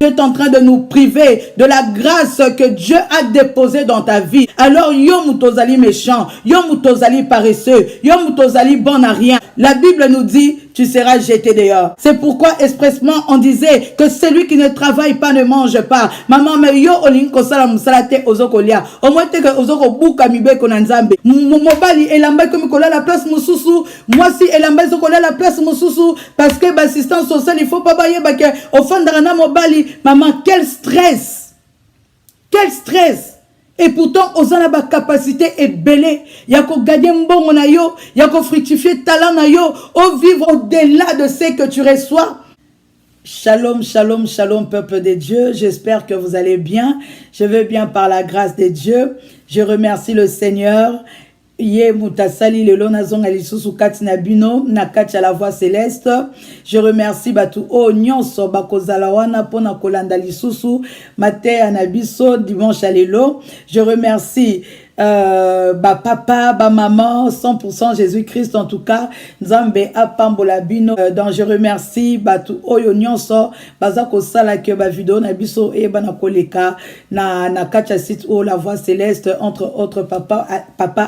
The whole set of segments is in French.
tu es en train de nous priver de la grâce que Dieu a déposée dans ta vie. Alors, yo moutozali méchant, yo moutozali paresseux, yo moutozali bon à rien. La Bible nous dit, tu seras jeté dehors. C'est pourquoi expressement on disait que celui qui ne travaille pas ne mange pas. Maman, mais yo olinko sala musalate ozokolia. Au moins te que ozoko buka mibe konanzambe. Mobali elamba comme kola la place mususu. Moi si elamba zokola la place mususu parce que l'assistance sociale il faut pas bailler ba que au fond d'ana mobali. Maman, quel stress. Quel stress. Et pourtant, aux la capacité est belle. Yako gagner mbongo na yo, yako fructifier talent na yo, au vivre au-delà de ce que tu reçois. Shalom, shalom, shalom, peuple de Dieu. J'espère que vous allez bien. Je vais bien par la grâce de Dieu. Je remercie le Seigneur. Ye mutasali lelo nazonga lisusu kati na bino na kati ya la voix céleste. Je remercie batu o nyonso bakozala wana pona kolanda lisusu mateya na biso dimanche lelo. Je remercie papa, maman, 100% Jésus-Christ en tout cas. Nzambe apambola bino. Donc je remercie batu oyo nyonso bazako sala ke ba vidéo na biso e bana koleka na kacha site o la voix céleste entre autres papa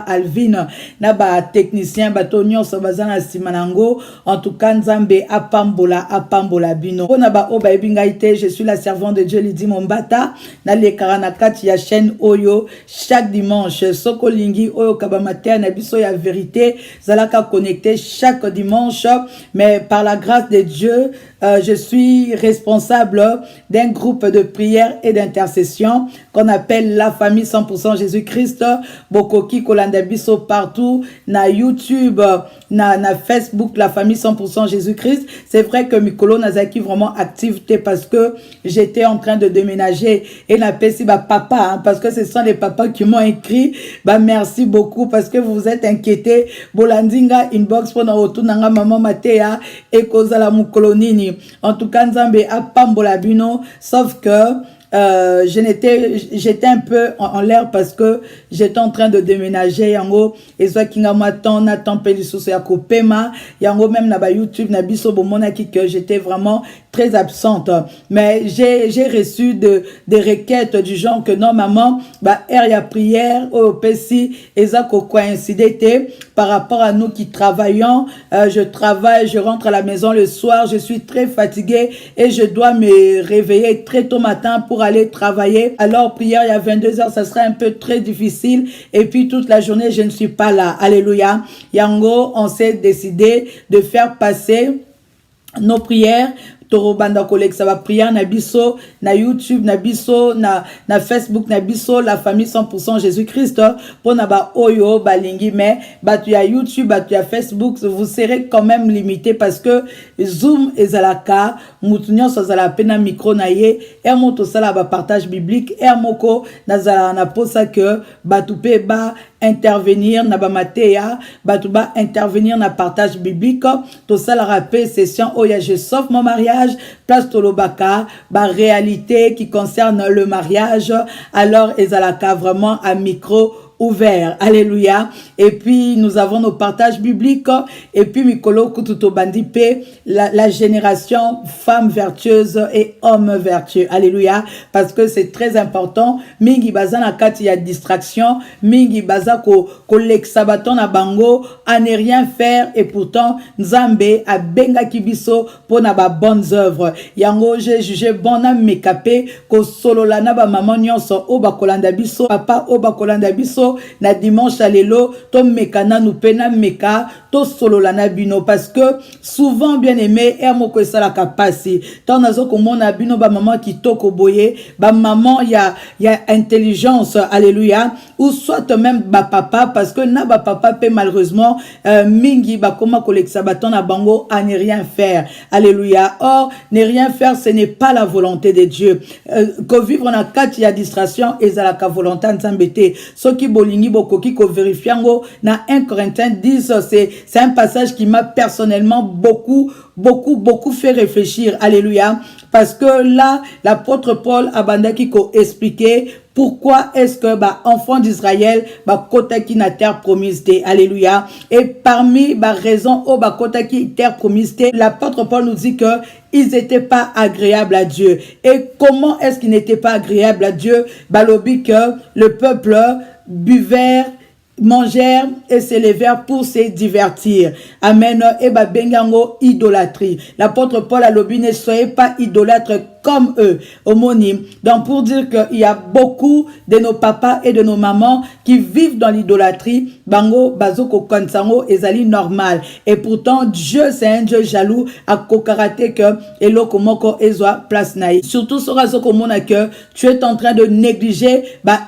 Alvin na ba technicien bato nyonso bazana simanango. En tout cas Nzambe apambola bino. Pona ba o ba ebingaite, je suis la servante de Dieu Lydie Mombata na le karana kati ya chaîne oyo chaque dimanche. Soko lingi oyo kabamatea na biso ya vérité zalaka connecté chaque dimanche, mais par la grâce de Dieu je suis responsable d'un groupe de prière et d'intercession qu'on appelle la famille 100% Jésus-Christ. Bokoki kolanda biso partout na YouTube, na Facebook, la famille 100% Jésus-Christ. C'est vrai que Mikolo Nazaki vraiment activité parce que j'étais en train de déménager et na pesi ba papa hein, parce que ce sont les papas qui m'ont écrit. Bah merci beaucoup parce que vous vous êtes inquiétés. Bolandinga inbox pour na retour nanga maman Matea et kozala mukolonini. En tout cas, Nzambe a pambola bino, sauf que j'étais un peu en l'air parce que j'étais en train de déménager yango et soit kinga maton na tempeli sous ya kopema yango même na ba YouTube na biso bomona ki que j'étais vraiment très absente, mais j'ai reçu des requêtes du genre que non maman ba ya prière au PC eza ko coïncider par rapport à nous qui travaillons. Je travaille, je rentre à la maison le soir, je suis très fatiguée et je dois me réveiller très tôt matin pour aller travailler. Alors prière il y a 22h, ça sera un peu très difficile et puis toute la journée je ne suis pas là. Alléluia. Yango, on s'est décidé de faire passer nos prières Toro banda collègue ça va prier na biso na YouTube na biso na Facebook na biso la famille 100% Jésus-Christ pour na ba oyo balingi mais batu ya YouTube batu ya Facebook vous serez quand même limité parce que Zoom ezalaka mutunyo sozala pena micro na ye et moto sala ba partage biblique et moko nazala na posa que batu pe ba intervenir na ba matéa batu ba intervenir na partage biblique to sala rapé session oya je sauve mon mariage place tolobaka ba réalité qui concerne le mariage alors ezalaka vraiment à micro ouvert. Alléluia. Et puis nous avons nos partages bibliques et puis Mikolo Kututo Bandipe la génération femme vertueuse et homme vertueux. Alléluia. Parce que c'est très important. Mingi baza na kati ya distraction, mingi baza ko leksabaton na bango à ne rien faire et pourtant Nzambe a benga kibiso pour na ba bonnes œuvres. Yango j'ai jugé bon na mekapé ko solo la na ba maman nyonso o ba kolanda biso, papa o ba kolanda biso na dimanche alelo to mekana nous pena meka to solo la na bino parce que souvent bien aimé et moko sala kapasi tant nazo ko mona bino ba maman qui toko boye ba maman y a intelligence alléluia ou soit même ba papa parce que na ba papa pe malheureusement mingi ba koma koleksa baton na bango à ne rien faire alléluia. Or ne rien faire ce n'est pas la volonté de Dieu que vivre na kati ya distraction ezalaka volonté nzambete ce qui bolingi bokoki ko vérifiango na 1 Corinthiens 10 c'est un passage qui m'a personnellement beaucoup fait réfléchir alléluia parce que là l'apôtre Paul a bandaki ko expliquer pourquoi est-ce que enfants d'Israël kota ki na terre promise te. Alléluia. Et parmi raisons au kota ki terre promise te, l'apôtre Paul nous dit que ils n'étaient pas agréables à Dieu. Et comment est-ce qu'ils n'étaient pas agréables à Dieu? Balobi que le peuple buvait, mangèrent et s'élevèrent pour se divertir. Amen. Et bengango idolâtrie. L'apôtre Paul a lobi, ne soyez pas idolâtres comme eux, homonyme. Donc pour dire qu'il y a beaucoup de nos papas et de nos mamans qui vivent dans l'idolâtrie, bango bazoko konsango ezali normal. Et pourtant Dieu c'est un Dieu jaloux à kokarate que eloko moko ezwa place naï. Surtout sur azoko mona que tu es en train de négliger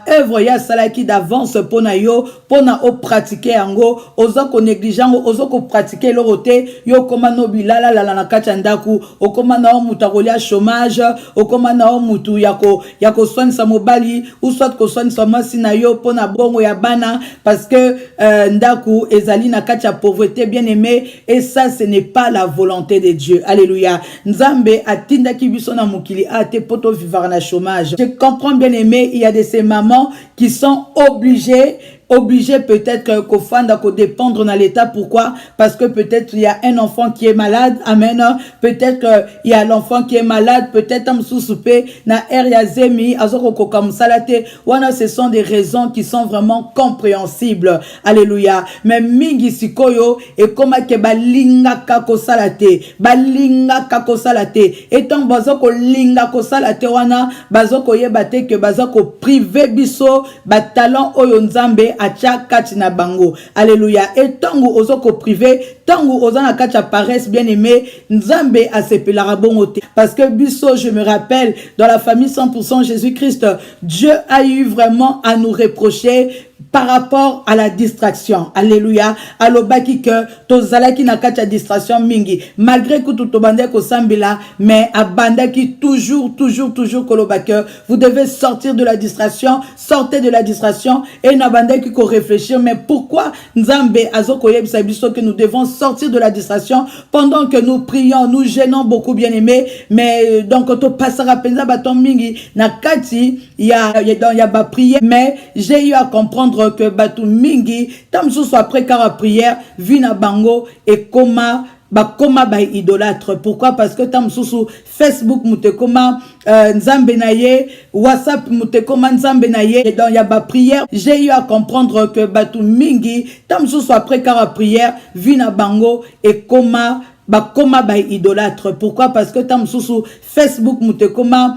œuvre ya salaki d'avance pona yo pona o pratiquer ango ozoko négligeango ozoko pratiquer lorote yo komano bilala la na kachandaku okomana o mutakolia chômage okomana o mutu yako soinisa mobali ou soit ko soinisa masi na yo pona bongo ya bana parce que ndaku ezali na kacha pauvreté bien aimé et ça ce n'est pas la volonté de Dieu. Alléluia. Nzambe atinda ki biso na mukili ate poto vivre na chômage. Je comprends bien aimé, il y a de ces mamans qui sont obligées peut-être qu'au fond qu'on dépendre dans l'état. Pourquoi? Parce que peut-être il y a un enfant qui est malade. Amen. Peut-être qu'il y a l'enfant qui est malade. Peut-être am soupé na eriazemi azoko comme salate. Wana, ce sont des raisons qui sont vraiment compréhensibles. Alléluia. Mais mingi sikoyo et comme ke balinga kako salate. Balinga kako salate. Etant bazoko linga ko salate wana bazoko yebate que bazoko privé biso batalon oyo nzambe acha kati na bango. Alléluia. Et tango ozoko privé, tango ozana kacha paresse bien aimé, nzambe a sepelara bongote. Parce que biso, je me rappelle, dans la famille 100% Jésus-Christ, Dieu a eu vraiment à nous reprocher par rapport à la distraction. Alléluia. Alobaki que tozalaki na kacha distraction mingi. Malgré que tout obande ko sambila, mais abandaki toujours kolobaki. Vous devez sortir de la distraction, sortez de la distraction et n'abandaki ko réfléchir. Mais pourquoi Nzambe azoko yebisa biso que nous devons sortir de la distraction pendant que nous prions, nous gênons beaucoup bien aimé. Mais donc to passera penza baton mingi na kati il y a ba prière. Mais j'ai eu à comprendre que batu mingi tam sous après car prière vina bango et koma idolâtre. Pourquoi? Parce que tam sous Facebook mute koma nzambe naye, WhatsApp mute koma nzambe naye, et dans ya ba prière j'ai eu à comprendre que batu mingi tam sous après car prière vina bango et koma idolâtre. Pourquoi? Parce que tam sous Facebook mute koma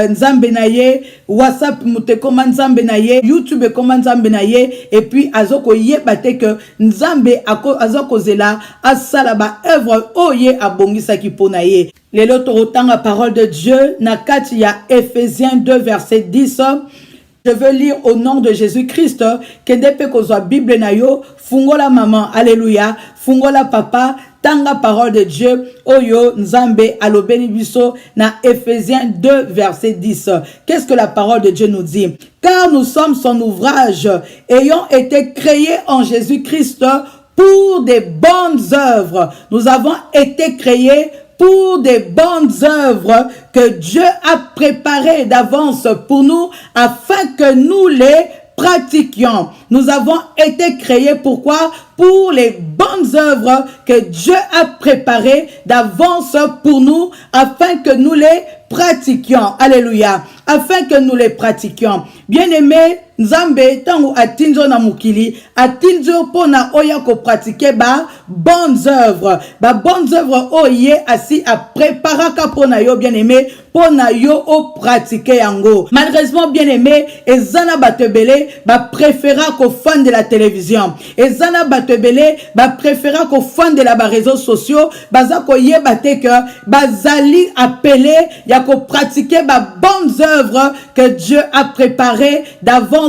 nzambe naye, WhatsApp mute koma nzambe naye, YouTube koma nzambe naye, et puis azoko yebate que nzambe azoko zela asala ba œuvre oye abongisa ki ponaye. Lelo torotanga parole de Dieu na kati ya Ephésiens 2 verset 10. Je veux lire au nom de Jésus-Christ que depuis que la Bible na yo fungola maman. Alléluia. Fungola papa. Tanga parole de Dieu. Oyo nzambe alobeni biso na Ephésiens 2 verset 10. Qu'est-ce que la parole de Dieu nous dit? Car nous sommes son ouvrage ayant été créés en Jésus-Christ pour des bonnes œuvres. Nous avons été créés pour des bonnes œuvres que Dieu a préparées d'avance pour nous afin que nous les pratiquions. Nous avons été créés pourquoi? Pour les bonnes œuvres que Dieu a préparées d'avance pour nous afin que nous les pratiquions. Alléluia. Afin que nous les pratiquions. Bien-aimés, Nzambe tangu atinzo na mukili, atinzo pona oya ko pratiquer bonnes œuvres. Bonnes œuvres oye asi a préparaka pona yo bien-aimé, pona yo o pratiquer yango. Malheureusement bien-aimé, ezana batebele préféra ko fan de la télévision. Ezana batebele préféra ko fan de la réseaux sociaux, baza ko yebate que bazali appelé ya ko pratiquer bonnes œuvres que Dieu a préparées d'avance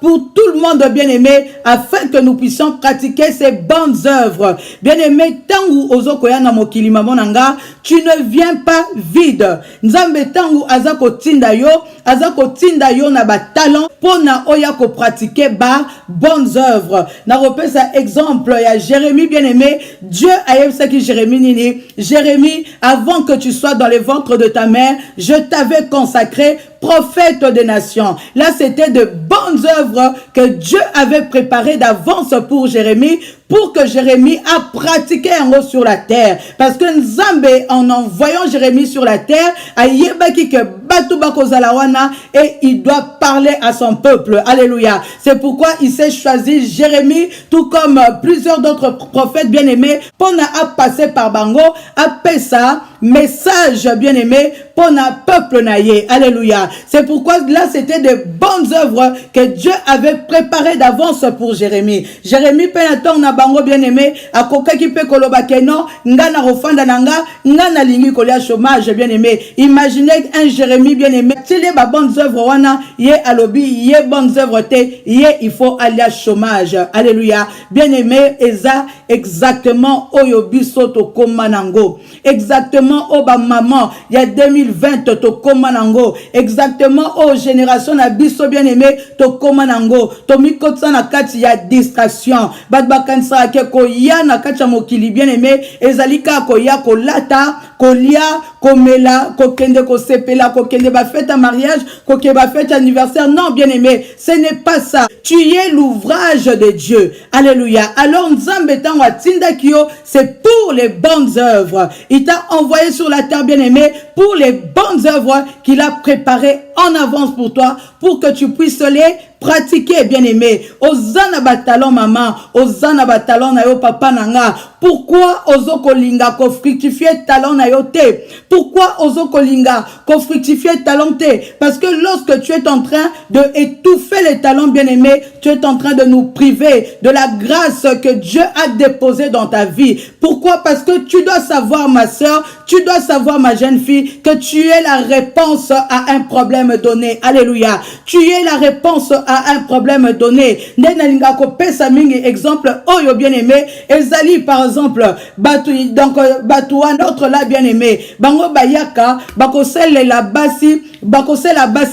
pour tout le monde, bien-aimé, afin que nous puissions pratiquer ces bonnes œuvres. Bien-aimé, tangu ozokoya na mokili mamonanga, tu ne viens pas vide. Nzambe tangu azako tinda yo na ba talent pona oya ko pratiquer ba bonnes œuvres. Na repesa exemple ya Jérémie, bien-aimé, Dieu a eu ça qui Jérémie nini. Jérémie, avant que tu sois dans les ventres de ta mère, je t'avais consacré prophète des nations. Là, c'était de bonnes œuvres que Dieu avait préparées d'avance pour Jérémie, pour que Jérémie a pratiqué en haut sur la terre. Parce que Nzambe, en envoyant Jérémie sur la terre, a yebaki que Batu Bakozalawana et il doit parler à son peuple. Alléluia. C'est pourquoi il s'est choisi Jérémie, tout comme plusieurs d'autres prophètes bien-aimés, pour a passé par Bango, a Pessa, message bien-aimé, pour un peuple naïe. Alléluia. C'est pourquoi là, c'était de bonnes œuvres que Dieu avait préparées d'avance pour Jérémie. Jérémie penaton na bango bien-aimé, a koka ki pe koloba keno, nga na rofanda nanga, nga na lingi kolia chômage bien-aimé. Imaginez un Jérémie bien-aimé, s'il y a bonnes œuvres wana, yé alobi, yé bonnes œuvres te, yé il faut aller à chômage. Alléluia. Bien-aimé, eza exactement oyobi soto komanango. Exactement oba maman, il y a 2020 to komanango. Exactement aux générations na biso bien-aimé to komanango. To mikotsa na kati ya distraction. Badba kansa ke ko ya na kati ya mokili bien-aimé, ezalika ko ya ko lata, ko lia, ko mela, ko kende ko sepela, ko kende ba fête à mariage, ko ke ba fête anniversaire. Non, bien-aimé, ce n'est pas ça. Tu es l'ouvrage de Dieu. Alléluia. Alors Nzambe tanwa tinda kyo, c'est pour les bonnes œuvres. Il t'a envoyé sur la terre, bien-aimé, pour les bonnes œuvres qu'il a préparées en avance pour toi, pour que tu puisses les pratiquer, bien-aimé. Ozana batalon maman, ozana batalon na yo papa nanga. Pourquoi ozoko linga ko fructifier talent na yo te? Pourquoi ozoko linga ko fructifier talent te? Parce que lorsque tu es en train de étouffer les talents, bien-aimé, tu es en train de nous priver de la grâce que Dieu a déposée dans ta vie. Pourquoi? Parce que tu dois savoir, ma soeur, tu dois savoir, ma jeune fille, que tu es la réponse à un problème donné. Alléluia. Tu es la réponse à un problème donné. Nenalinga ko pesa mingi exemple oyo bien-aimé, ezali par exemple batu donc batuan notre là bien-aimé. Bango bayaka bakosele la basi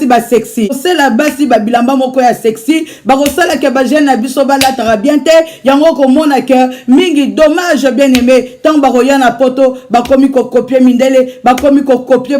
ba sexy. C'est la basi ba bilamba moko ya sexy. Bakosala ke ba jeune biso ba la tarabiente yango ko mona ke mingi dommage bien-aimé. Tant baroya na poto bakomi ko copier mindele, bakomi ko copier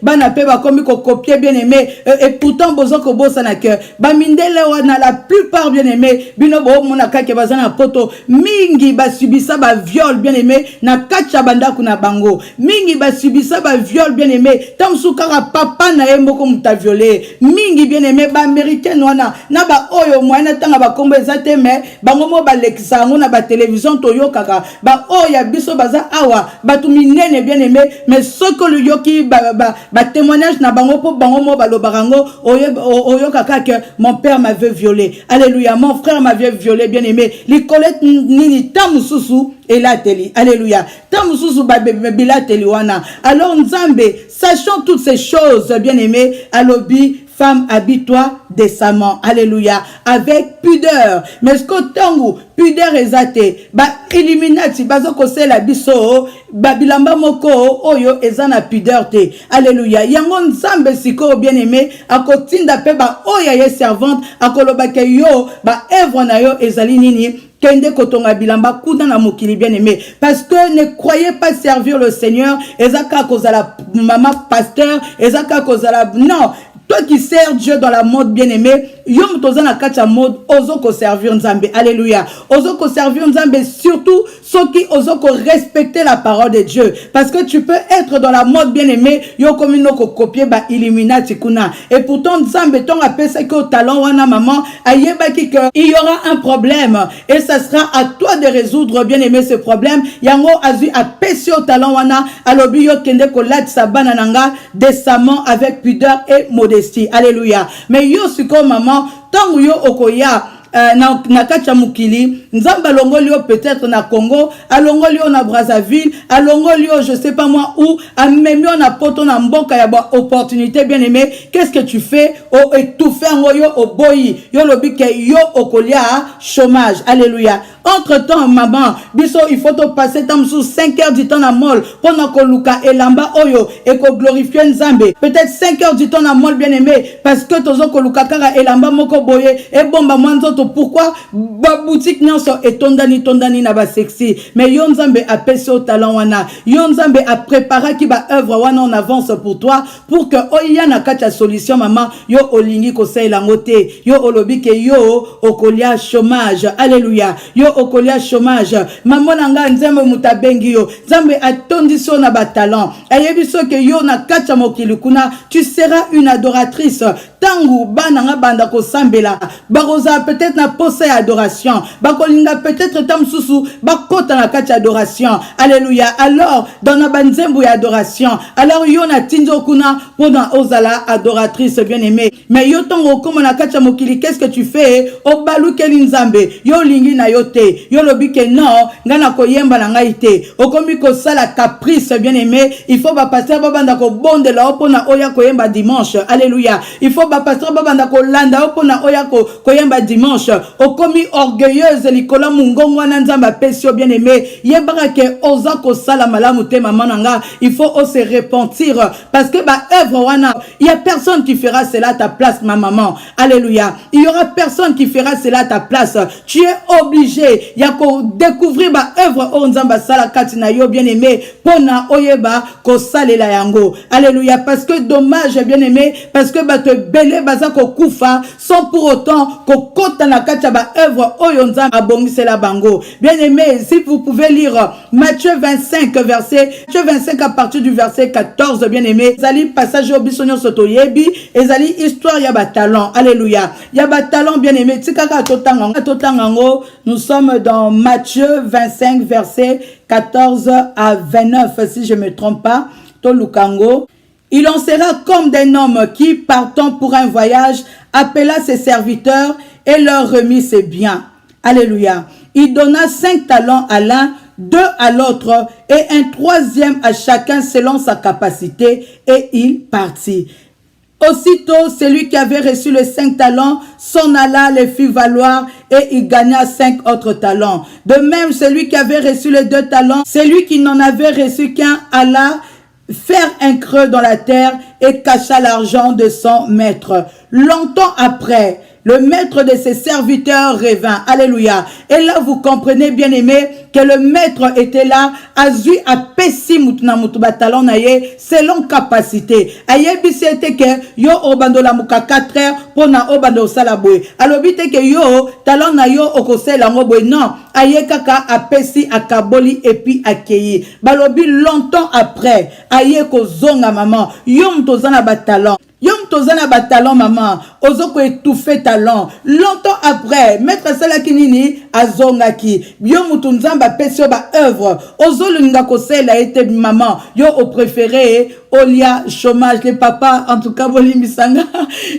bana pe bakomi ko copier bien-aimé et pourtant bozo ko bossa na ke ba mindele wana la plupart bien-aimé bino bo mona ka ke bazana poto mingi ba subisa ba viol bien-aimé na kacha banda kuna bango mingi ba subisa ba viol bien-aimé tam sukara papa na ye moko muta violé mingi bien-aimé ba américain wana na ba oyo mwana tanga ba kombo ezate me bango mo ba lekisa ngo na ba télévision toyo kaka ba oya biso baza awa batu minene bien-aimé mais soko le yoki ba témoignage na bango po bango mo ba lobarango oyo kaka que mon père m'avait violé. Alléluia. Mon frère m'avait violé, bien-aimé. Les Colette nini tamususu et la teli. Alléluia. Tamususu babila teliwana. Alors Nzambe, sachant toutes ces choses, bien-aimé, alobi, femme, habille-toi décemment. Alléluia. Avec pudeur. Mais ce que tangu, pudeur ezate, ba eliminati, bazoko se la biso, babilamba moko, oyo ezana pudeur te. Alléluia. Yango Nzambe siko bien-aimé, akotinda pe ba oya ye servante, akoloba ke yo, ba evre na yo ezali nini, kende kotonga bilamba kuda na mokili bien-aimé. Parce que ne croyez pas servir le Seigneur, ezaka kozala maman pasteur, ezaka kozala, non. Toi qui sers Dieu dans la mode bien-aimé, yom tozana kacha mode, ozoko servir Nzambe. Alléluia. Ozoko servir Nzambe, surtout ceux qui ozoko respecter la parole de Dieu. Parce que tu peux être dans la mode bien-aimé, yo comme une copier ba illuminati kuna. Et pourtant Nzambe ton appelle ça que au talent wana maman, ayeba ki que il y aura un problème et ça sera à toi de résoudre bien-aimé ce problème. Yango azu apesi au talent wana, alobi yo kende ko lat sa banananga décemment avec pudeur et modestie. Alléluia. Mais yo suko maman, tant yo okoya na kati ya mokili nzambe alongoli yo peut-être na Congo, alongoli yo na Brazzaville, alongoli yo je sais pas moi où, amemi yo na poto na mboka ya ba opportunité bien aimé. Qu'est-ce que tu fais? O étouffer yo o boyi yo lobi ke yo okolia chômage. Alléluia. Entre-temps, maman, biso, il faut te passer tam sous 5 heures du temps na mol, pendant que Luka elamba oyo, et que glorifier Nzambe. Peut-être 5 heures du temps na mol, bien aimé, parce que tozo ko Luka kara elamba moko boye, et bon, bah, mwanzoto, pourquoi, ba boutique nyanso, et tondani na ba sexy. Mais yon Nzambe a pèsé au talent wana, yon Nzambe a préparé qui ba œuvre wana en avance pour toi, pour que oya na kacha solution, maman, yo olingi ko say la ngote, yo olobi ke yo okolia chômage. Alléluia. Yo okolia chômage. Maman nanga nzambe mutabengi yo. Nzambe atondi so na ba talent. Ayebiso ke yo na kacha mokili kuna, tu seras une adoratrice. Tangu bananga banda ko sambela. Baroza peut-être na pose adoration. Bakolinga peut-être tam susu bakota na kacha adoration. Alléluia. Alors dans na banzembo ya adoration. Alors yo na tinzo kuna pendant ozala adoratrice bien-aimée. Mais yo tango comme na kacha mokili, qu'est-ce que tu fais? Obalu keli nzambe. Yo lingi na yote. Yo lobi ke non, ngana ko yemba na ngai te. Okomi ko sala caprice bien-aimé. Il faut ba passer babanda ko bonde la opona oya ko yemba dimanche. Alléluia. Il faut ba passer babanda ko landa opona oya ko yemba dimanche. Okomi orgueilleuse likola mungongo na nzamba pesio bien-aimé. Yebara ke oza ko sala malamu te maman nanga. Il faut se repentir parce que ba œuvre wana, il y a personne qui fera cela à ta place ma maman. Alléluia. Il y aura personne qui fera cela à ta place. Tu es obligé ya ko découvrir ba œuvre o nzamba sala katina yo bien-aimé pona oyeba ko salela yango. Alléluia. Parce que dommage bien-aimé, parce que ba te belé baza ko kufa sans pour autant ko kota na katia ba œuvre oyo nzamba abongisela bango. Bien-aimé, si vous pouvez lire Matthieu 25 à partir du verset 14 bien-aimé, ezali passage au bisonyo soto yebi, ezali histoire ya ba talent. Alléluia. Ya ba talent bien-aimé, tikaka totangango. Nous sommes dans Matthieu 25 verset 14 à 29 si je ne me trompe pas. Tolukango. Il en sera comme d'un homme qui, partant pour un voyage, appela ses serviteurs et leur remit ses biens. Alléluia. Il donna 5 talents à l'un, 2 à l'autre et un 3e à chacun selon sa capacité et il partit. Aussitôt, celui qui avait reçu les 5 talents s'en alla, les fit valoir et il gagna 5 autres talents. De même, celui qui avait reçu les 2 talents, celui qui n'en avait reçu qu'un alla faire un creux dans la terre et cacha l'argent de son maître. Longtemps après, le maître de ses serviteurs revint. Alléluia. Et là, vous comprenez, bien aimé, que le maître était là, azui a pesi mutuna mutuba talon naye, selon capacité. Aye bisete ke yo obando la muka 4 heures, pona obando salabwe. Alobite ke yo, talon na yo okose la ngobwe. Non. Aye kaka a pesi a kaboli et puis a keyi. Balobi longtemps après, aye ko zonga maman, yo mtozana batalon. Yom tozana ba talent maman, ozoko étouffer talent. Longtemps après, maître sala kinini azongaki. Yom mutunzamba pesio ba œuvre. Ozolinga kosela été maman. Yo au préféré olia chômage les papas en tout cas bolimisanga.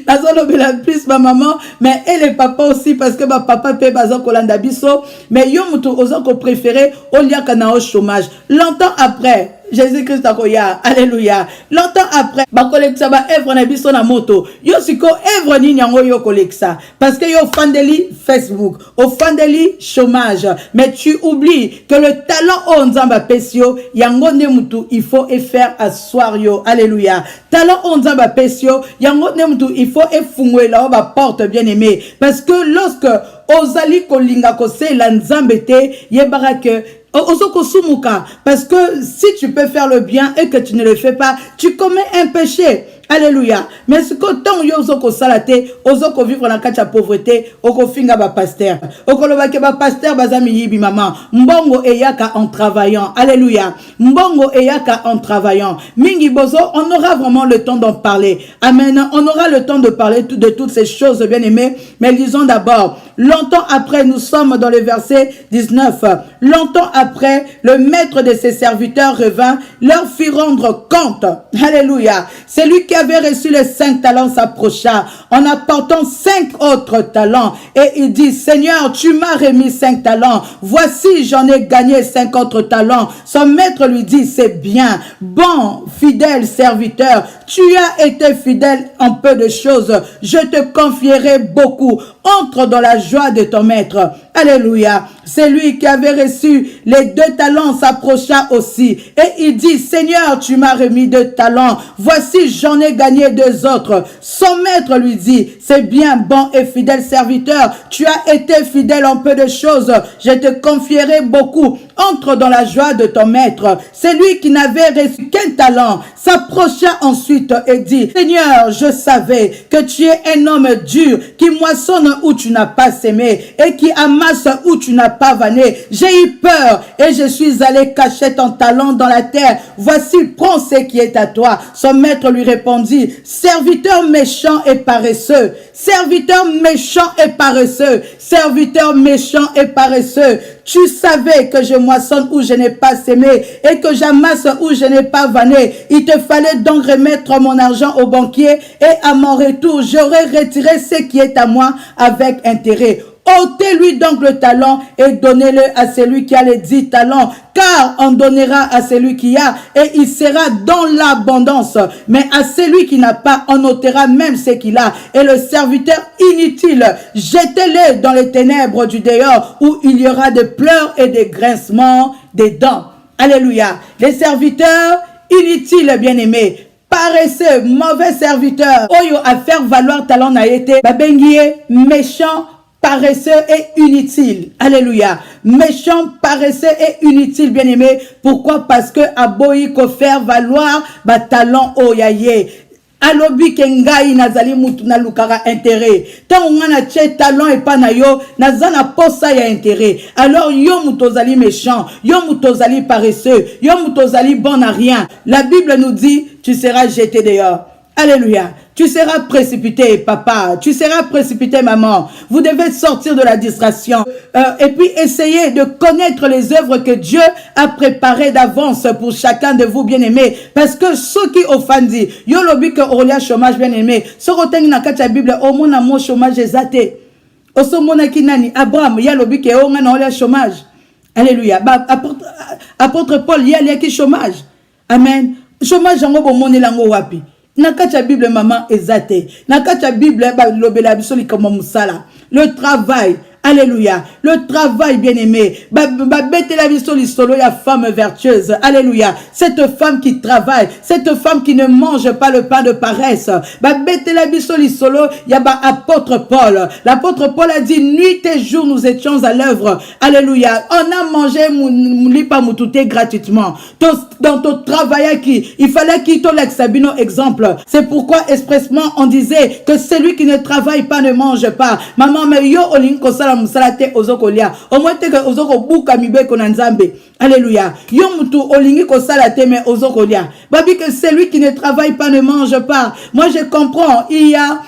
Nazolo bela plus ma maman, mais et les papas aussi parce que ma papa pe bazoko landa biso, mais yo mutu ozoko préféré olia kana au chômage. Longtemps après Jésus-Christ akoya, alléluia. Longtemps après, ba koleksa ba œuvre na biso na moto. Yo siko œuvre ni nyango yo koleksa parce que yo fandeli Facebook, au fandeli chômage. Mais tu oublies que le talent on nzamba pesio yango ne mutu il faut faire asseoir yo. Alléluia. Talent on nzamba pesio yango ne mutu il faut efungwe la ba porte bien-aimé parce que lorsque ozali kolinga kose la nzambete yebara que parce que si tu peux faire le bien et que tu ne le fais pas, tu commets un péché. Alléluia. Mais ce que tant yo ozoko salate, ozoko vivre dans la pauvreté, oko finga ba pasteur. Oko loba ke ba pasteur bazami yibi maman. Mbongo eyaka en travaillant. Alléluia. Mbongo eyaka en travaillant. Mingi bozo, on aura vraiment le temps d'en parler. Amen. On aura le temps de parler de toutes ces choses bien aimées. Mais lisons d'abord Longtemps après, nous sommes dans le verset 19. Longtemps après, le maître de ses serviteurs revint, leur fit rendre compte. Alléluia. Celui qui avait reçu les 5 talents s'approcha en apportant 5 autres talents. Et il dit, Seigneur, tu m'as remis 5 talents. Voici, j'en ai gagné 5 autres talents. Son maître lui dit, c'est bien, bon, fidèle serviteur, tu as été fidèle en peu de choses, je te confierai beaucoup. Entre dans la joie de ton maître. Alléluia. Celui qui avait reçu les 2 talents s'approcha aussi. Et il dit, Seigneur, tu m'as remis 2 talents. Voici, j'en ai gagné 2 autres. Son maître lui dit, c'est bien, bon et fidèle serviteur. Tu as été fidèle en peu de choses. Je te confierai beaucoup. Entre dans la joie de ton maître. Celui qui n'avait reçu qu'un talent s'approcha ensuite et dit, Seigneur, je savais que tu es un homme dur qui moissonne où tu n'as pas sémé et qui amasse où tu n'as pas vanné. J'ai eu peur et je suis allé cacher ton talent dans la terre. Voici, prends ce qui est à toi. Son maître lui répondit, serviteur méchant et paresseux, serviteur méchant et paresseux, serviteur méchant et paresseux. Tu savais que je moissonne où je n'ai pas sémé et que j'amasse où je n'ai pas vanné. Il te fallait donc remettre mon argent au banquier et à mon retour, j'aurais retiré ce qui est à moi avec intérêt. Ôtez-lui donc le talent et donnez-le à celui qui a les 10 talents, car on donnera à celui qui a et il sera dans l'abondance. Mais à celui qui n'a pas, on ôtera même ce qu'il a. Et le serviteur inutile, jetez-le dans les ténèbres du dehors où il y aura des pleurs et des grincements des dents. Alléluia. Les serviteurs inutiles, bien-aimés, paresseux, mauvais serviteurs, oyo à faire valoir talent na été, babengie, méchant, paresseux et inutile. Alléluia. Méchant, paresseux et inutile, bien-aimé. Pourquoi? Parce que aboyi ko faire valoir ba talent oyaye. Alobi kengai nazali mutu na lukara intérêt. Tant on a tché talent et pas na yo, nazana posa ya intérêt. Alors yo mutozali méchant, yo mutozali paresseux, yo mutozali bon à rien. La Bible nous dit, tu seras jeté dehors. Alléluia. Tu seras précipité, papa. Tu seras précipité, maman. Vous devez sortir de la distraction. Et puis essayer de connaître les œuvres que Dieu a préparées d'avance pour chacun de vous, bien-aimés. Parce que ceux qui offendent, yo lobi que olia chômage, bien-aimé. Ce rotengi na kacha Bible, au mon amour chômage exaté. Oso mona kinani, Abraham, ya lobi que o ngana olia chômage. Alléluia. Apôtre Paul, ya lia ki chômage. Amen. Chômage yango bo moni lango wapi. Nakacha Bible maman ezate. Nakacha Bible ba lobela bisoli comme musala. Le travail. Alléluia. Le travail, bien-aimé. Bête la bisoli solo ya femme vertueuse. Alléluia. Cette femme qui travaille. Cette femme qui ne mange pas le pain de paresse. Bête la bisoli solo ya ba apôtre Paul. L'apôtre Paul a dit nuit et jour nous étions à l'œuvre. Alléluia. On a mangé moulipa moutouté gratuitement. Dans ton travail qui il fallait qu'il te l'exabino exemple. C'est pourquoi expressement on disait que celui qui ne travaille pas ne mange pas. Maman me yo olinko sala musalate ozokolia. Au moins que ozoko buka mibe konanzambe. Alléluia. Yo mutu olingi ko salate mais ozokolia. Babi que celui qui ne travaille pas ne mange pas. Moi je comprends. Il y a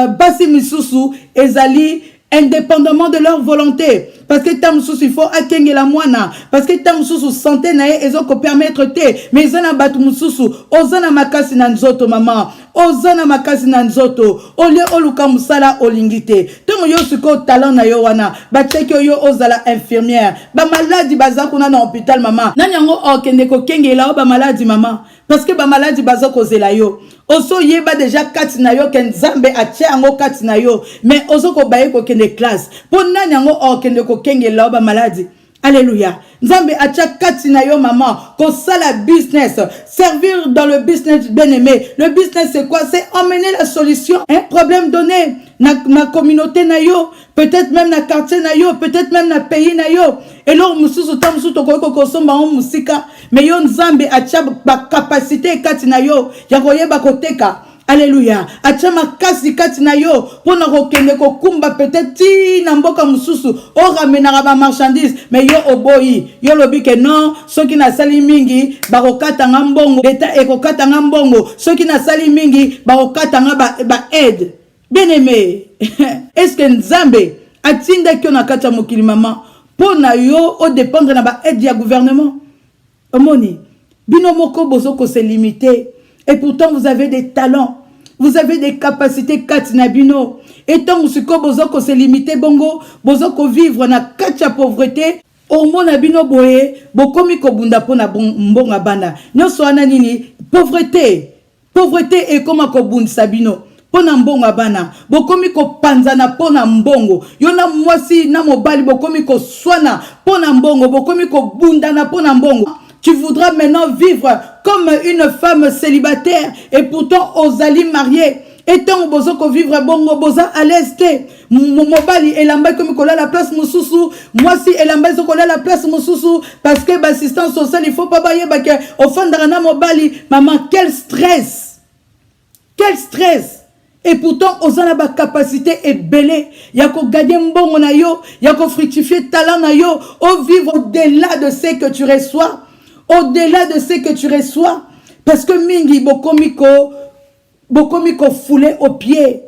basi misusu ezali indépendamment de leur volonté. Parce que tam sous il faut akenge la moana. Parce que tam sous santé na ezoko permettre te. Mais zana batu mususu ozana makasi na nzoto maman. Ozana makasi na nzoto. Olie oluka musala olingite. Tomo yo suko talent na yo wana. Ba cheke yo ozala infirmière. Ba maladie bazako na hôpital maman. Nani yango okende ko kenge la ba maladie maman. Parce que ba maladie bazako zela yo. Oso yeba déjà kati na yo ken zambe atie yango kati na yo. Mais ozoko baye ko kende classe. Po nani yango okende ko kenge la ba maladie. Alléluia. Nzambe atia kati na yo maman. Ko sala business. Servir dans le business bien-aimé. Le business c'est quoi? C'est emmener la solution. Un problème donné. Na communauté na yo. Peut-être même na quartier na yo. Peut-être même na pays na yo. Et là, mususu tam musu to ko kosomba on musika. Mais yo nzambe atia ba capacité kati na yo. Ya koyeba koteka. Alléluia. Achama kasi kati na yo. Pona kokende ko kumba peut-être ti na mboka mususu. O ramenera ba marchandise. Mais yo oboyi. Yo lobi ke non. Soki na sali mingi. Bakokata nga mbongo. L'État ekokata nga mbongo. Soki na sali mingi. Bakokata nga ba aide. Bien aimé. Est-ce que Nzambe atinda ki na kati ya mokili mama po na yo o dépendre na ba aide ya gouvernement. Omoni bino moko bozo ko se limiter et pourtant vous avez des talents. Vous avez des capacités katina bino. Et tant que bozo ko se limiter bongo, bozo ko vivre na katia pauvreté, au mona bino boye, bokomi ko bunda po na mbonga bana. Nyoso ana nini pauvreté. Pauvreté et comme ko bunda bino. Pona mbonga bana. Bokomi ko panzana pona mbongo. Yona mwasi na mobali bokomi ko swana pona mbongo, bokomi ko bunda na pona mbongo. Tu voudras maintenant vivre comme une femme célibataire et pourtant aux alliés mariés. Et tant bozo ko vivre bongo boza à l'est. Mobali elamba comme kola la place mususu. Moi si elamba zo kola la place mususu parce que l'assistance sociale il faut pas bailler ba ke ofandra na mobali. Maman quel stress. Quel stress. Et pourtant ozana ba capacité est belée. Yako gagner mbongo na yo, yako fructifier talent na yo, au vivre au-delà de ce que tu reçois. Au-delà de ce que tu reçois, parce que mingi bokomiko foulé au pied.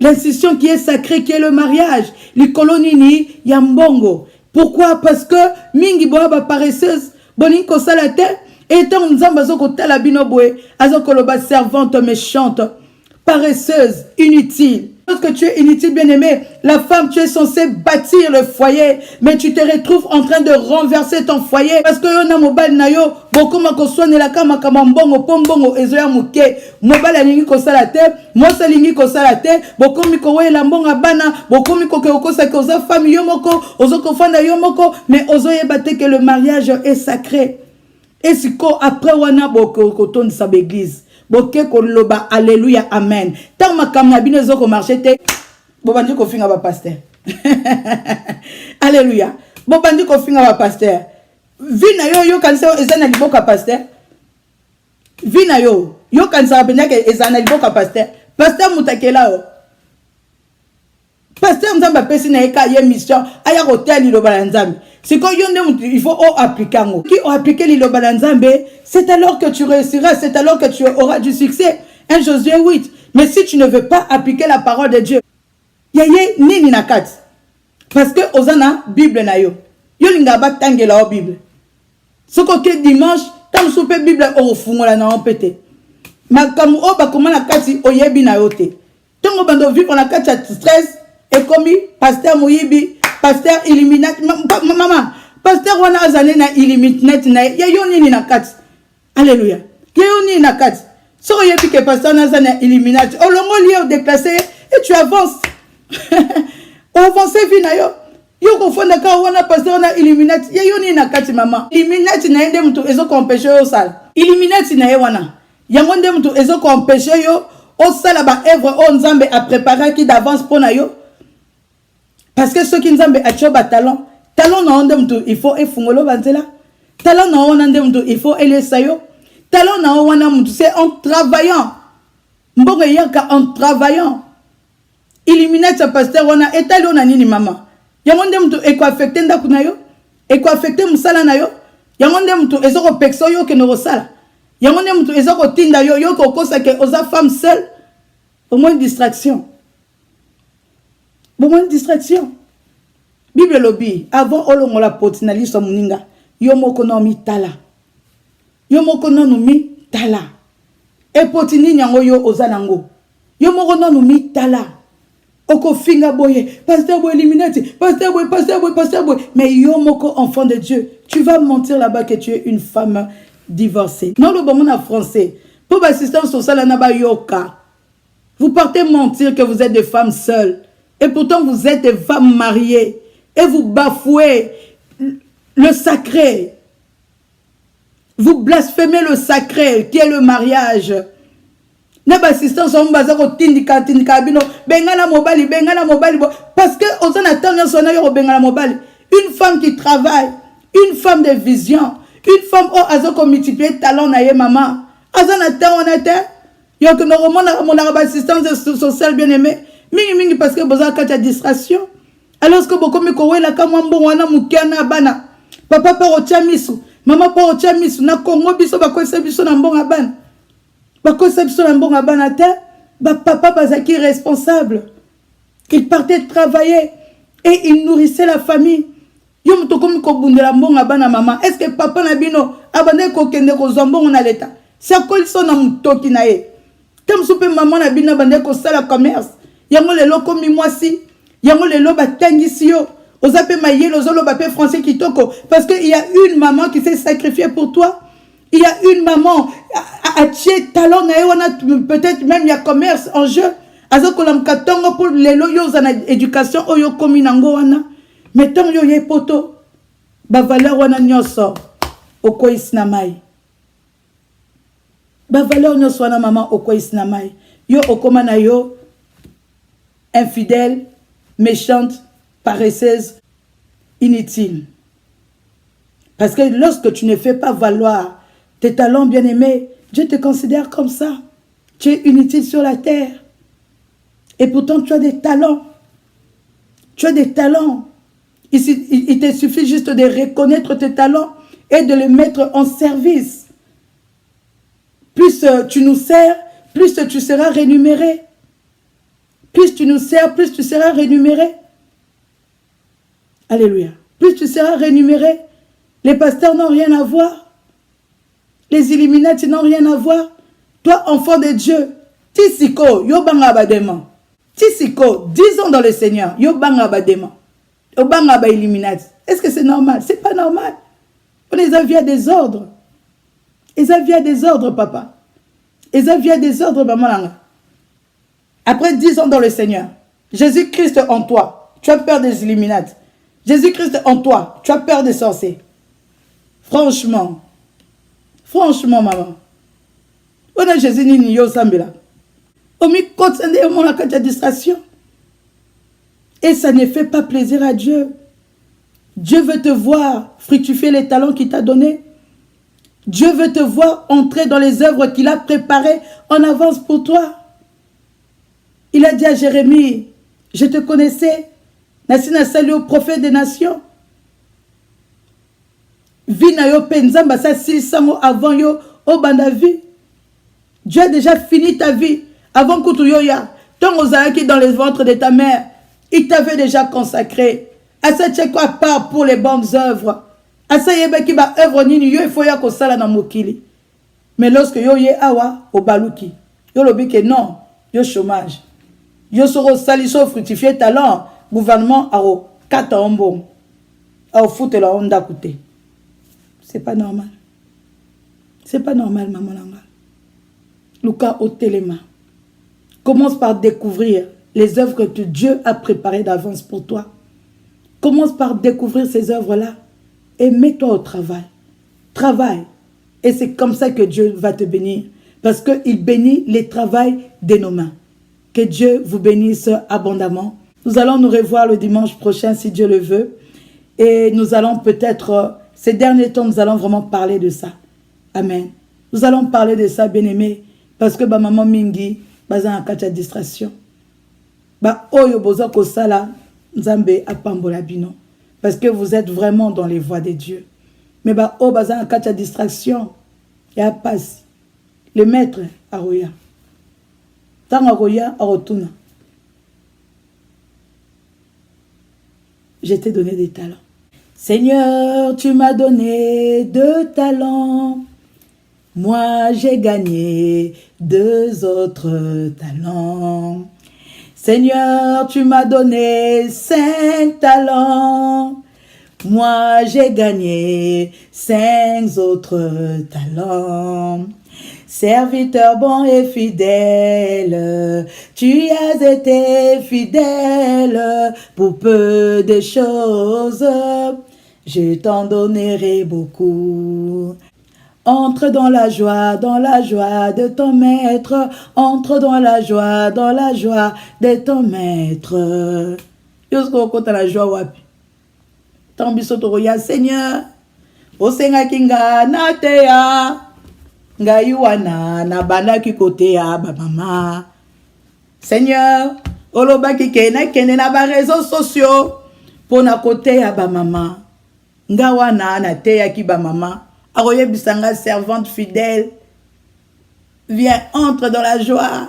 L'institution qui est sacrée, qui est le mariage, les colonini yambongo. Pourquoi? Parce que mingi boaba paresseuse, boninko salate, et tant nzambazo ko talabinoboe, azokoloba servante méchante, paresseuse, inutile. Lorsque tu es inutile, bien-aimé, la femme, tu es censée bâtir le foyer, mais tu te retrouves en train de renverser ton foyer parce que yon a mobile na yo, beaucoup ma koswane la kama kama mbongo pombongo ezoya muke, mobile alingi kosalate, mosa lingi kosalate, beaucoup mi kowe la mbonga bana, beaucoup mi koke okosa ke oza femme yomoko, ozoko fanda yomoko, mais ozoye bate que le mariage est sacré. Et si ko après wana boko koton sa église. Boke koloba alléluia amen. Tant ma kamna bino zoko marché te. Bobandi ko finga ba pasteur. Alléluia. Bobandi ko finga ba pasteur. Vina yo kanisa ezana liboka pasteur. Vina yo kanisa benya ke ezana liboka pasteur. Pasteur mutakela o. Pasteur nzamba pesi na eka ye mission aya hotel liloba na nzambe. C'est quand il faut appliquer. Qui ont appliqué l'Iloba Nzambe, c'est alors que tu réussiras, c'est alors que tu auras du succès. 1 Josué 8. Mais si tu ne veux pas appliquer la parole de Dieu, yaye nini nakat. Parce que ozana Bible na yo. Yo lingaba tangela o Bible. Ce côté dimanche, tam soupe Bible o fungola na opete. Makamu o bakoma na kati oyebi na yote. Tango bando vivre na kati stress et commis pasteur Moyibi. Pasteur Illuminati, maman, pasteur wana azane na Illuminati na ya yoni ni nakati. Alléluia. Ya yoni na nakati. So yebi ke pasteur na azane Illuminati. Olongo lié déclassé et tu avances. Avance vie na yo. Yo ko fonda ka wana pasteur na Illuminati. Ya yoni na nakati maman. Illuminati na ende mtu ezo ko empêcher yo sala. Illuminati na ye wana. Yango nde mtu ezo ko empêcher yo o sala ba œuvre o nzambe a préparer qui d'avance pour na yo. Parce que ceux qui nous ont un talent, talent na onde mtu il faut efungolo banzela, talent na onde mtu il faut elesayo, talent na wana mtu c'est en travaillant, mbongo yaka en travaillant. Illuminate sa pasteur wana etali ona nini mama, yango nde mtu eko affecté ndaku na yo, eko affecté musala na yo, yango nde mtu ezoko pexo yo ke no sala, yango nde mtu ezoko tinda yo yo ko kosa ke oza femme seule, au moins distraction. Bon, une distraction. Bible lobby. Avant, on la potinali so muninga. Yomo konomi tala. Yomo konomi tala. E potini nyango yo ozanango. Yomo konomi tala. Oko finga boye. Pasteur boy eliminati. Pasteur boy. Mais yomoko enfant de Dieu. Tu vas mentir là-bas que tu es une femme divorcée. Non, le bon en français. Pour l'assistance sociale, naba yoka. Vous partez mentir que vous êtes des femmes seules. Et pourtant, vous êtes des femmes mariées. Et vous bafouez le sacré. Vous blasphémez le sacré, qui est le mariage. Parce que une femme qui travaille, une femme de vision, une femme qui a multiplié talent na ye maman. Yo que mon assistance sociale bien aimée. Mingi parce que boza kata distraction. Alors que beaucoup me kowe la kama mbongo wana mukana bana. Papa pa otia misu, maman pa otia misu na Congo biso ba ko biso na mbongo bana. Ba ko biso na mbongo bana te, ba papa bazaki responsable. Il partait travailler. Et il nourrissait la famille. Yo muto komi ko bundela mbonga bana mama. Est-ce que papa na bino abande ko kende ko zombongo na leta? C'est quoi ils na mutoki na ye? Comme soupe maman na bino abande ko sala commerce. Yango lelo komi mwasi. Yango lelo batangisi yo. Ozape mayelo zolo bape français kitoko. Parce qu'il y a une maman qui s'est sacrifiée pour toi. Il y a une maman à tier talent na wana peut-être même il y a commerce en jeu. Azokolam katongo pour lelo yo zana éducation oyo komi nango wana. Mettons yo ye poto ba valeur wana nyoso oko isnamai. Ba valeur nyoso wana maman oko isnamai. Yo okoma na yo infidèle, méchante, paresseuse, inutile. Parce que lorsque tu ne fais pas valoir tes talents bien-aimés, Dieu te considère comme ça. Tu es inutile sur la terre. Et pourtant tu as des talents. Tu as des talents. Il te suffit juste de reconnaître tes talents et de les mettre en service. Plus tu nous sers, plus tu seras rémunéré. Plus tu nous sers, plus tu seras rémunéré. Alléluia. Plus tu seras rémunéré. Les pasteurs n'ont rien à voir. Les Illuminati n'ont rien à voir. Toi, enfant de Dieu, Tisiko, Yobanga Badema. Tisiko, 10 ans dans le Seigneur, Yobanga Badema. Yobanga Ba Illuminati. Est-ce que c'est normal? C'est pas normal. On les a via des ordres. Ils ont via des ordres, papa. Ils ont via des ordres, maman. Après 10 ans dans le Seigneur, Jésus-Christ en toi, tu as peur des Illuminati. Jésus-Christ en toi, tu as peur des sorciers. Franchement, maman. On a Jésus ni yo sambela. On mi continue mon la distraction. Et ça ne fait pas plaisir à Dieu. Dieu veut te voir fructifier les talents qu'il t'a donnés. Dieu veut te voir entrer dans les œuvres qu'il a préparées en avance pour toi. Il a dit à Jérémie, je te connaissais, Nassina salut au prophète des nations. Vina yo penzamba sa 600 avant yo au bandavi. Dieu a déjà fini ta vie avant que tu yoya. Tant aux qui dans les ventres de ta mère, il t'avait déjà consacré. À ça tu quoi part pour les bonnes œuvres. À ça yeba qui ba œuvre nini yo il faut ya ko sala na mokili. Mais lorsque yo ye awa au baluki, yo lobi que non, yo chômage. Yo soro saliso fructifier talent, gouvernement aro kata ombong. Au foot la onda coûté. C'est pas normal. C'est pas normal, maman Langa. Luka Otelema. Commence par découvrir les œuvres que Dieu a préparées d'avance pour toi. Commence par découvrir ces œuvres-là et mets-toi au travail. Travaille. Et c'est comme ça que Dieu va te bénir. Parce qu'il bénit les travails de nos mains. Que Dieu vous bénisse abondamment. Nous allons nous revoir le dimanche prochain si Dieu le veut. Et nous allons peut-être, ces derniers temps, nous allons vraiment parler de ça. Amen. Nous allons parler de ça, bien-aimé. Parce que maman Mingi, baza en kacha distraction. Oyo bozo kosala, Nzambe apambola bino. Parce que vous êtes vraiment dans les voies de Dieu. Mais baza en kacha distraction. Ya passe. Le maître, Aroya. Tant Aroya, Arotuna. Je t'ai donné des talents. Seigneur, tu m'as donné 2 talents. Moi, j'ai gagné 2 autres talents. Seigneur, tu m'as donné 5 talents. Moi, j'ai gagné 5 autres talents. Serviteur bon et fidèle, tu as été fidèle pour peu de choses. Je t'en donnerai beaucoup. Entre dans la joie de ton maître. Entre dans la joie de ton maître. Yosko kota la joie wapi. Tambiso toroya Seigneur. Osenga kinga na teya. Ngayuana na bana ki kote ya ba mama. Seigneur, oloba ki kene na ba réseaux sociaux pour na kote ya ba mama. Ngawana na teya ki ba mama. Aroye bisanga servante fidèle. Viens, entre dans la joie.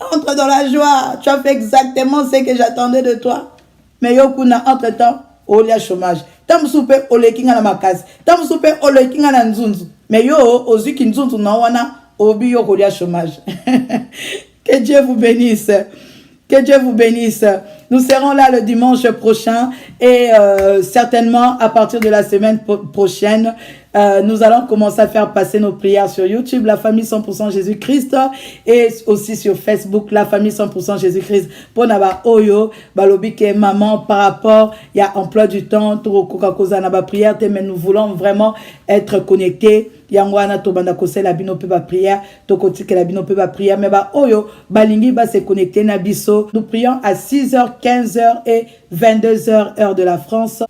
Entre dans la joie. Tu as fait exactement ce que j'attendais de toi. mais yo kuna entre temps olia chômage tamusu pe olekinga na makasi tamusu pe olekinga na nzunzu mais yo oziki nzunzu na wana obi yo kolia chômage. Que Dieu vous bénisse. Que Dieu vous bénisse. Nous serons là le dimanche prochain et certainement à partir de la semaine prochaine, nous allons commencer à faire passer nos prières sur YouTube, la famille 100% Jésus-Christ, et aussi sur Facebook, la famille 100% Jésus-Christ. Pour naba oyo, balobi ke maman par rapport, il y a emploi du temps, tout kokakoza naba prière, mais nous voulons vraiment être connectés. Yangwana to banda kose la bino pe ba prière, to koti ke la bino pe ba prière, mais ba oyo, balingi ba se connecter na biso. Nous prions à 6h, 15h et 22h heure de la France.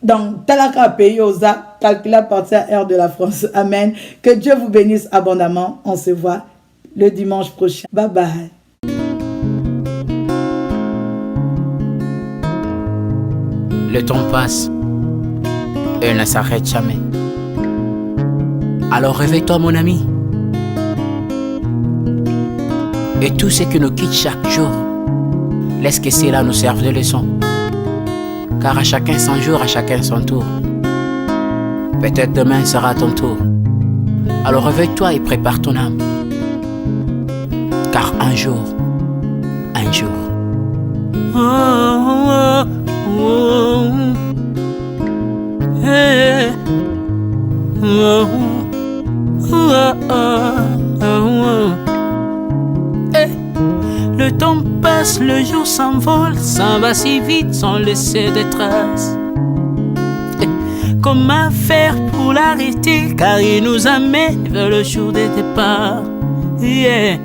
Dans Talaka pays oza, calcule à partir à heure de la France. Amen. Que Dieu vous bénisse abondamment. On se voit le dimanche prochain. Bye bye. Le temps passe et ne s'arrête jamais. Alors réveille-toi mon ami. Et tout ce qui nous quitte chaque jour, laisse que cela nous serve de leçon. Car à chacun son jour, à chacun son tour. Peut-être demain sera ton tour. Alors réveille-toi et prépare ton âme. Car un jour, oh, oh, oh, hey, oh, oh, oh, oh. Hey. Le temps passe, le jour s'envole, s'en va si vite sans laisser de traces. Hey. Comment faire pour l'arrêter, car il nous amène vers le jour de départ. Yeah.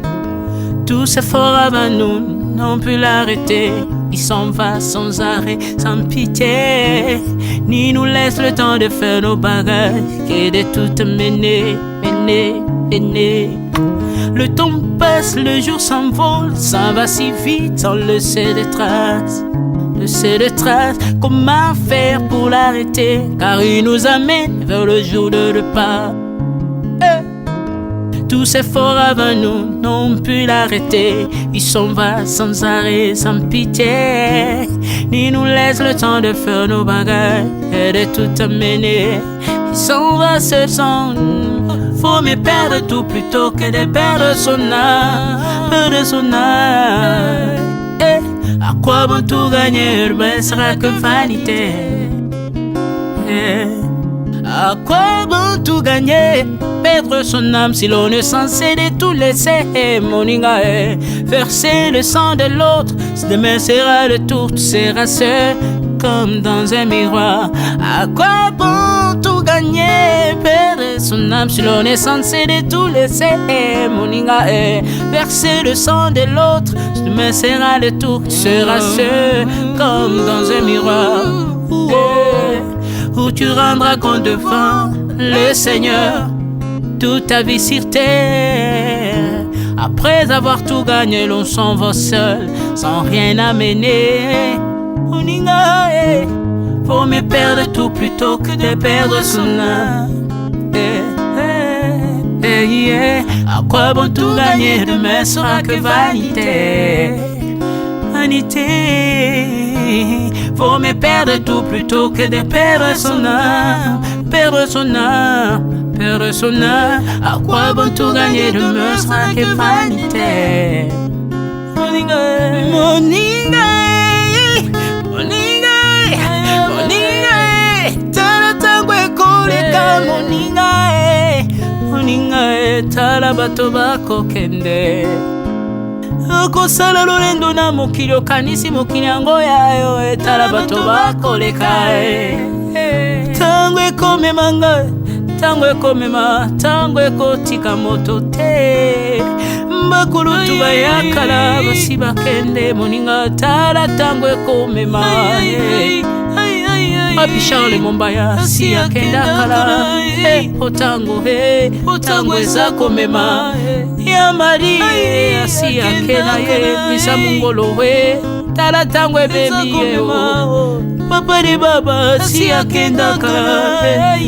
Tous efforts avant nous n'ont pu l'arrêter. Il s'en va sans arrêt, sans pitié, ni nous laisse le temps de faire nos bagages, et de tout mener. Le temps passe, le jour s'envole, s'en va si vite sans laisser de traces. Comment faire pour l'arrêter, car il nous amène vers le jour de repas. Tous ces efforts avant nous n'ont pu l'arrêter. Il s'en va sans arrêt, sans pitié, ni nous laisse le temps de faire nos bagages et de tout amener. Il s'en va seul sans nous. Faut me perdre tout plutôt que de perdre son âme, À quoi bon tout gagner, mais sera que vanité. À quoi bon tout gagner, perdre son âme si l'on est censé de tout laisser. Moninga, verser le sang de l'autre, si demain sera le tour, tu seras seul comme dans un miroir. À quoi bon tout gagner, perdre son âme si l'on est censé de tout laisser. Moninga, verser le sang de l'autre, si demain sera le tour, tu seras seul comme dans un miroir. Où tu rendras compte devant le Seigneur toute ta vie sur terre. Après avoir tout gagné, l'on s'en va seul, sans rien amener. Faut me perdre tout plutôt que de perdre son âme. À quoi bon tout gagner, demain sera que vanité. Faut me perdre tout plutôt que de perdre son âme. À quoi bon tout gagner, demain sera que vanité. Moninga, tala tangwe koleka. Moninga, tala bato bako kende. Kosala lolendo na mokili okanisi mokili yango yayo, etala bato bakoleka. Tango ekomema ngai, tango ekomema, tango ekotika moto te. Bakulutu bayakala basi bakende. Moninga, tala tango ekomema. Papi Charles Mombaya si akenda kala. Otango eza komema. Ya Maria si akenda misa mungolo tala tango ebebi papa de baba si akenda kala.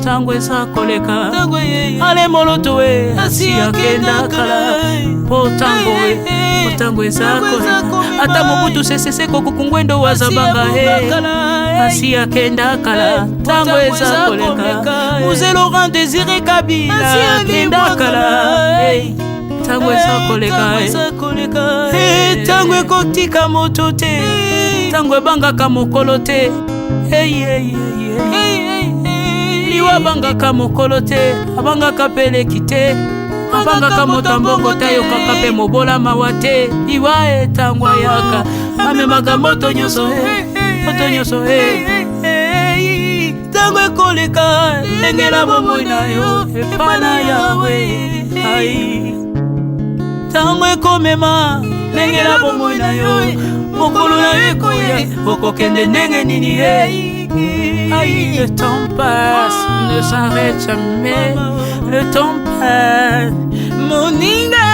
Tango eza koleka. Ale moloto asi akenda kala potango ezakola ata mobutu sesese kokukungwendo wazabanga asi akenda kala tango ezakoleka Mzee Laurent Désiré Kabila akenda kala tango ezakoleka tango ekotika moto te tango ebangaka mokolo te liwa bangaka mokolo te abangaka peleki te abangaka moto mbongo te ayokaka mpe mobola mawa te liwa tango ayaka amemaka moto nyonso tango ekoleka engela bomoi na yo epana yawe tango ekomema engela bomoi na yo mokolo na yo ekoya okokende ndenge nini le temps passe, ne s'arrête jamais. Le temps passe. Moninga,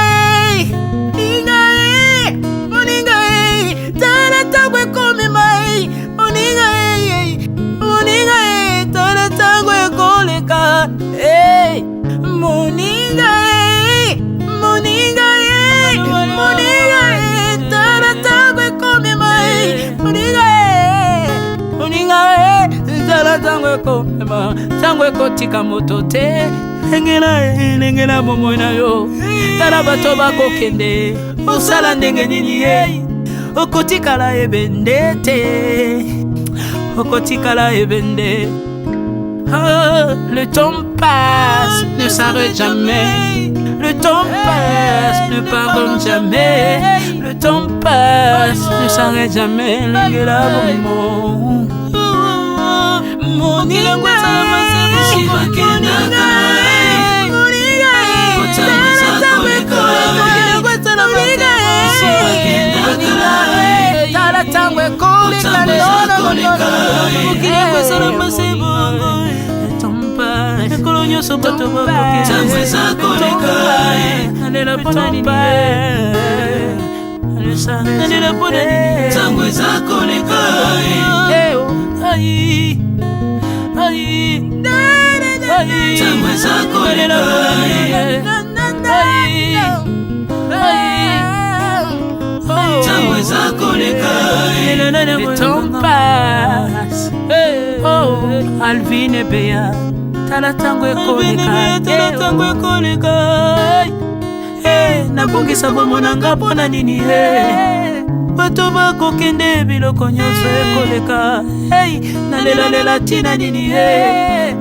tala tangwe kome mai. Moninga, tala tangwe koleka. Moninga, tala tangwe kome mai. Tala tango ekotika moto te engela bomoi na yo tala bato bakokende osala ndenge nini okotikala ebende te okotikala ebende le temps passe ne s'arrête jamais le temps passe ne pardonne jamais le temps passe ne s'arrête jamais engela bomoi Moninga, le temps passe. Alvin et Béa, tala tango ekoleka. Nabongisa bomonanga pona nini bato bakokende biloko nyonso ekoleka nalela tina nini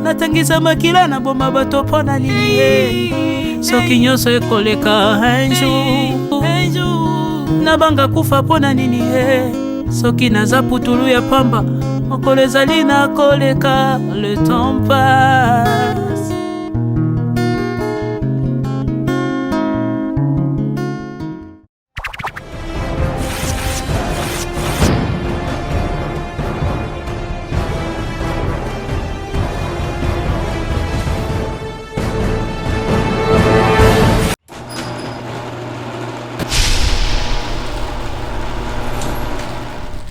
natangisa makila na boma bato pona nini soki nyonso ekoleka un jour nabanga kufa pona nini soki naza putulu ya pamba mokolo ezali na koleka le temps passe